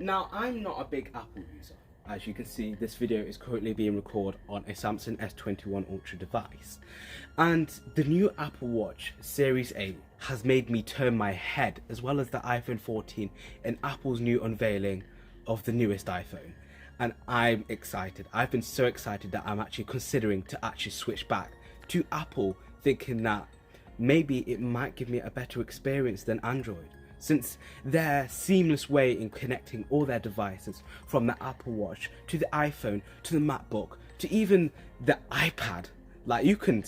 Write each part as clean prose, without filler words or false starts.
Now, I'm not a big Apple user. As you can see, this video is currently being recorded on a Samsung S21 Ultra device. And the new Apple Watch Series 8 has made me turn my head, as well as the iPhone 14 and Apple's new unveiling of the newest iPhone. And I'm excited. I've been so excited that I'm actually considering to actually switch back to Apple, thinking that maybe it might give me a better experience than Android, since their seamless way in connecting all their devices, from the Apple Watch to the iPhone to the MacBook to even the iPad. Like you can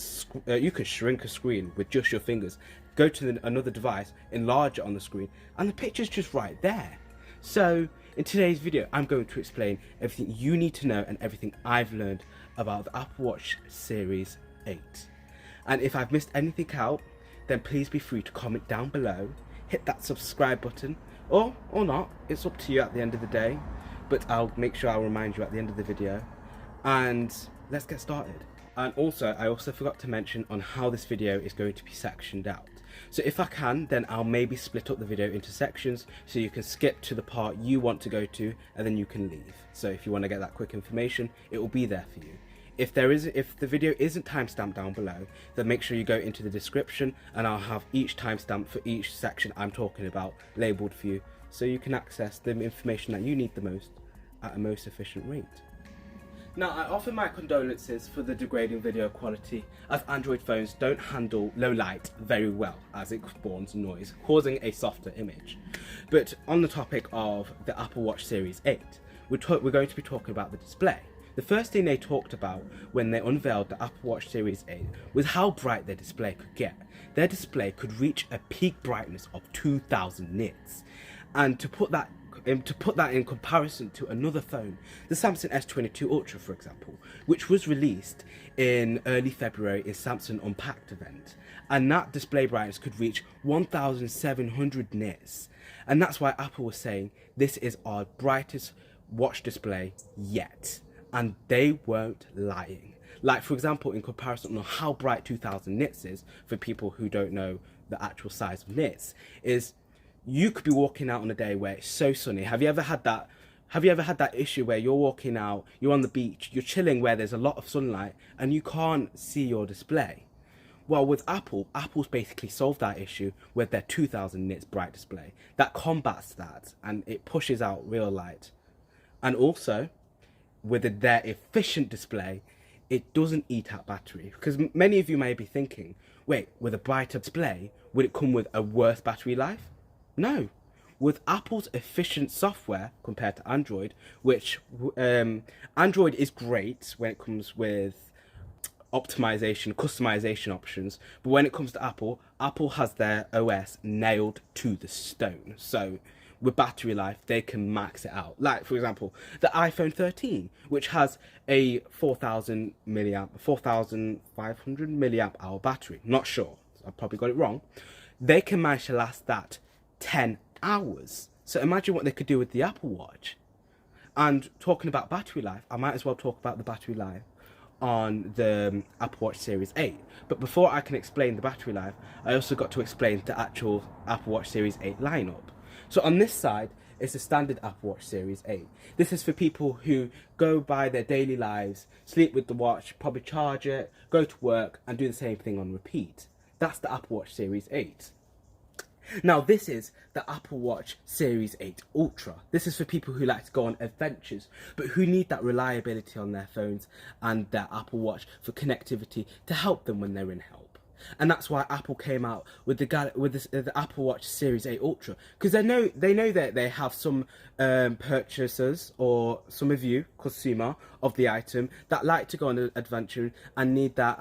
shrink a screen with just your fingers, go to another device, enlarge it on the screen, and the picture's just right there. So in today's video, I'm going to explain everything you need to know and everything I've learned about the Apple Watch Series 8. And if I've missed anything out, then please be free to comment down below, hit that subscribe button, or not, it's up to you at the end of the day, but I'll make sure I'll remind you at the end of the video. And let's get started. And also, I also forgot to mention on how this video is going to be sectioned out. So if I can, then I'll maybe split up the video into sections so you can skip to the part you want to go to and then you can leave. So if you want to get that quick information, it will be there for you. If the video isn't timestamped down below, then make sure you go into the description and I'll have each timestamp for each section I'm talking about labelled for you, so you can access the information that you need the most at a most efficient rate. Now, I offer my condolences for the degrading video quality, as Android phones don't handle low light very well, as it spawns noise, causing a softer image. But on the topic of the Apple Watch Series 8, we're going to be talking about the display. The first thing they talked about when they unveiled the Apple Watch Series 8 was how bright their display could get. Their display could reach a peak brightness of 2000 nits. And to put that in comparison to another phone, the Samsung S22 Ultra, for example, which was released in early February in Samsung Unpacked event, and that display brightness could reach 1700 nits. And that's why Apple was saying this is our brightest watch display yet. And they weren't lying. Like, for example, in comparison on how bright 2000 nits is, for people who don't know the actual size of nits, is you could be walking out on a day where it's so sunny. Have you ever had that issue where you're walking out, you're on the beach, you're chilling where there's a lot of sunlight and you can't see your display? Well, with Apple's basically solved that issue with their 2000 nits bright display that combats that, and it pushes out real light. And also, with their efficient display, it doesn't eat up battery. Because many of you may be thinking, wait, with a brighter display, would it come with a worse battery life? No. With Apple's efficient software compared to Android, which Android is great when it comes with optimization, customization options, but when it comes to Apple has their OS nailed to the stone. So with battery life, they can max it out. Like, for example, the iPhone 13, which has a 4500 milliamp hour battery. Not sure, I probably got it wrong. They can manage to last that 10 hours. So imagine what they could do with the Apple Watch. And talking about battery life, I might as well talk about the battery life on the Apple Watch Series 8. But before I can explain the battery life, I also got to explain the actual Apple Watch Series 8 lineup. So on this side is the standard Apple Watch Series 8. This is for people who go by their daily lives, sleep with the watch, probably charge it, go to work and do the same thing on repeat. That's the Apple Watch Series 8. Now this is the Apple Watch Series 8 Ultra. This is for people who like to go on adventures, but who need that reliability on their phones and their Apple Watch for connectivity to help them when they're in help. And that's why Apple came out with the Apple Watch Series 8 Ultra, because they know that they have some purchasers, or some of you consumer of the item, that like to go on an adventure and need their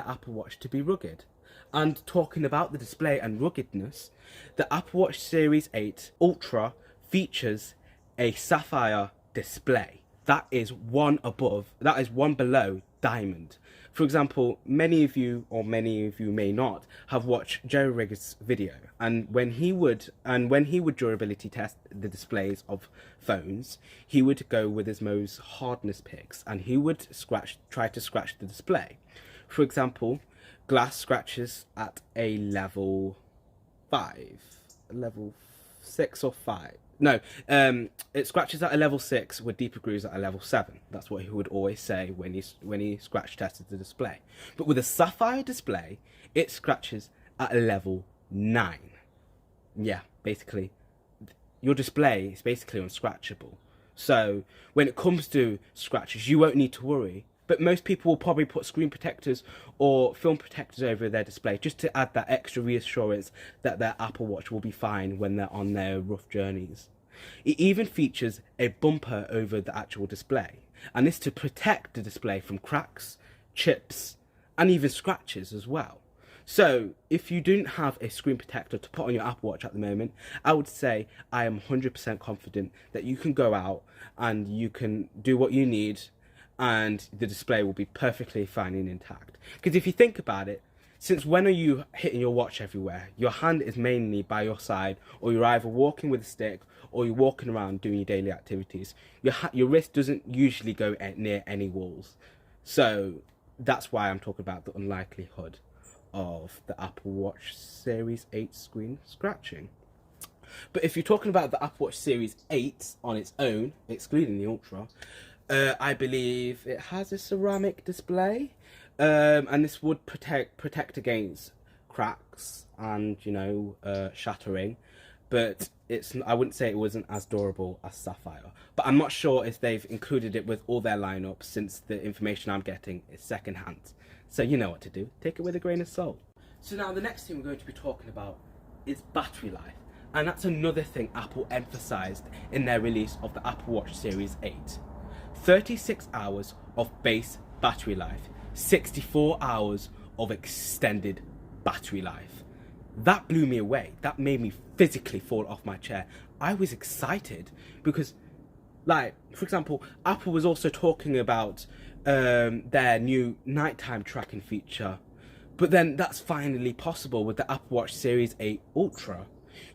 Apple Watch to be rugged. And talking about the display and ruggedness, the Apple Watch Series 8 Ultra features a sapphire display. That is one below diamond. For example, many of you may not have watched Jerry Rigger's video, and when he would durability test the displays of phones, he would go with his most hardness picks and he would try to scratch the display. For example, glass scratches at a level 5, level 6 or 5, No, it scratches at a level 6 with deeper grooves at a level 7. That's what he would always say when he scratch tested the display. But with a sapphire display, it scratches at a level 9. Yeah, basically, your display is basically unscratchable. So when it comes to scratches, you won't need to worry. But most people will probably put screen protectors or film protectors over their display just to add that extra reassurance that their Apple Watch will be fine when they're on their rough journeys. It even features a bumper over the actual display, and this to protect the display from cracks, chips, and even scratches as well. So if you didn't have a screen protector to put on your Apple Watch at the moment, I would say I am 100% confident that you can go out and you can do what you need and the display will be perfectly fine and intact. Because if you think about it, since when are you hitting your watch everywhere? Your hand is mainly by your side, or you're either walking with a stick or you're walking around doing your daily activities. Your wrist doesn't usually go near any walls. So that's why I'm talking about the unlikelihood of the Apple Watch Series 8 screen scratching. But if you're talking about the Apple Watch Series 8 on its own, excluding the Ultra, I believe it has a ceramic display, and this would protect against cracks and, you know, shattering. But I wouldn't say it wasn't as durable as Sapphire. But I'm not sure if they've included it with all their lineup, since the information I'm getting is secondhand. So you know what to do. Take it with a grain of salt. So now the next thing we're going to be talking about is battery life. And that's another thing Apple emphasized in their release of the Apple Watch Series 8. 36 hours of base battery life, 64 hours of extended battery life. That blew me away. That made me physically fall off my chair. I was excited because, like, for example, Apple was also talking about their new nighttime tracking feature. But then that's finally possible with the Apple Watch Series 8 Ultra.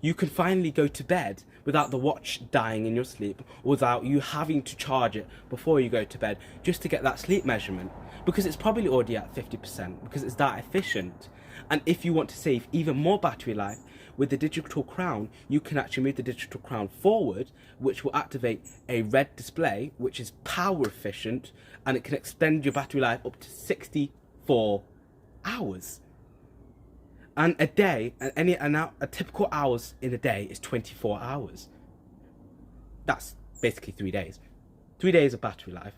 You can finally go to bed without the watch dying in your sleep, without you having to charge it before you go to bed just to get that sleep measurement, because it's probably already at 50% because it's that efficient. And if you want to save even more battery life, with the digital crown, you can actually move the digital crown forward, which will activate a red display, which is power efficient, and it can extend your battery life up to 64 hours. And a day, a typical hours in a day is 24 hours. That's basically 3 days. 3 days of battery life.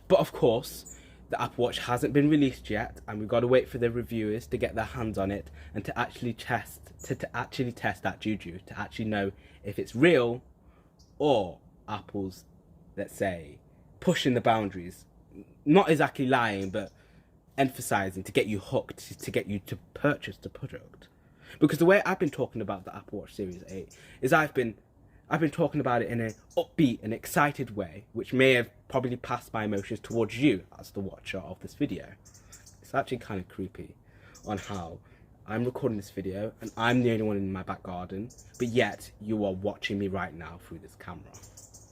But of course, the Apple Watch hasn't been released yet, and we've got to wait for the reviewers to get their hands on it and to actually test that juju, to actually know if it's real or Apple's, let's say, pushing the boundaries. Not exactly lying, but emphasizing to get you hooked, to get you to purchase the product. Because the way I've been talking about the Apple Watch Series 8 is I've been talking about it in an upbeat and excited way, which may have probably passed my emotions towards you as the watcher of this video. It's actually kind of creepy on how I'm recording this video and I'm the only one in my back garden, but yet you are watching me right now through this camera.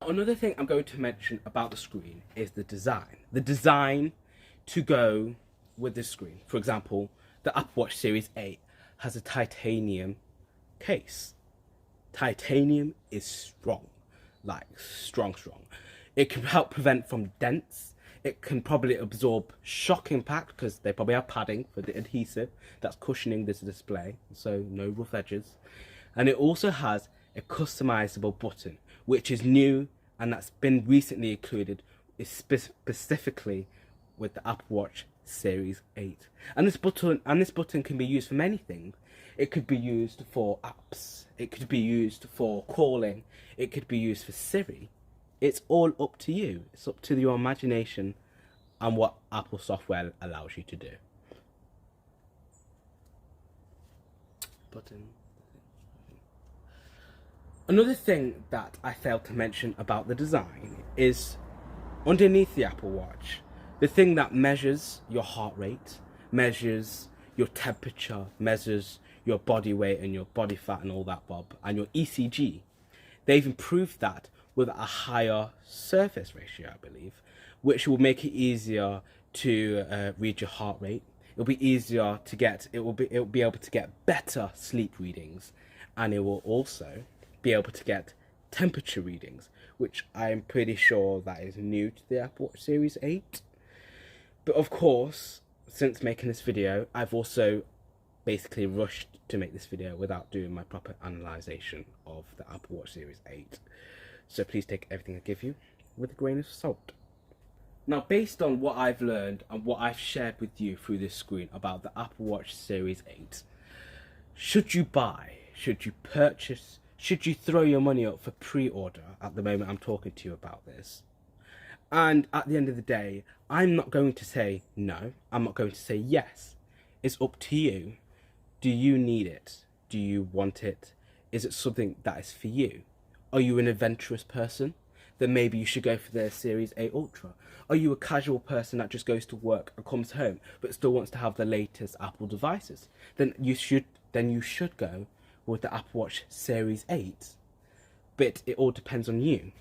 Another thing I'm going to mention about the screen is the design. The design to go with this screen. For example, the Apple Watch Series 8 has a titanium case. Titanium is strong, like strong. It can help prevent from dents. It can probably absorb shock impact because they probably have padding for the adhesive that's cushioning this display, so no rough edges. And it also has a customizable button, which is new and that's been recently included specifically with the Apple Watch Series 8. And this button can be used for many things. It could be used for apps. It could be used for calling. It could be used for Siri. It's all up to you. It's up to your imagination and what Apple software allows you to do. Button. Another thing that I failed to mention about the design is underneath the Apple Watch, the thing that measures your heart rate, measures your temperature, measures your body weight and your body fat and all that bob, and your ECG. They've improved that with a higher surface ratio, I believe, which will make it easier to read your heart rate. It'll be easier to get, it'll be able to get better sleep readings, and it will also be able to get temperature readings, which I'm pretty sure that is new to the Apple Watch Series 8. But of course, since making this video, I've also basically rushed to make this video without doing my proper analysation of the Apple Watch Series 8. So please take everything I give you with a grain of salt. Now, based on what I've learned and what I've shared with you through this screen about the Apple Watch Series 8, should you buy, should you purchase, should you throw your money up for pre-order at the moment I'm talking to you about this? And at the end of the day, I'm not going to say no, I'm not going to say yes. It's up to you. Do you need it? Do you want it? Is it something that is for you? Are you an adventurous person? Then maybe you should go for the Series 8 Ultra. Are you a casual person that just goes to work and comes home but still wants to have the latest Apple devices? Then you should go with the Apple Watch Series 8. But it all depends on you.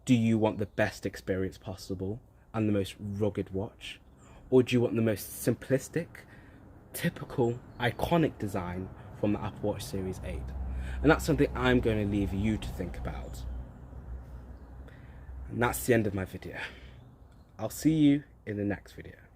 Do you want the best experience possible and the most rugged watch? Or do you want the most simplistic, typical, iconic design from the Apple Watch Series 8? And that's something I'm going to leave you to think about. And that's the end of my video. I'll see you in the next video.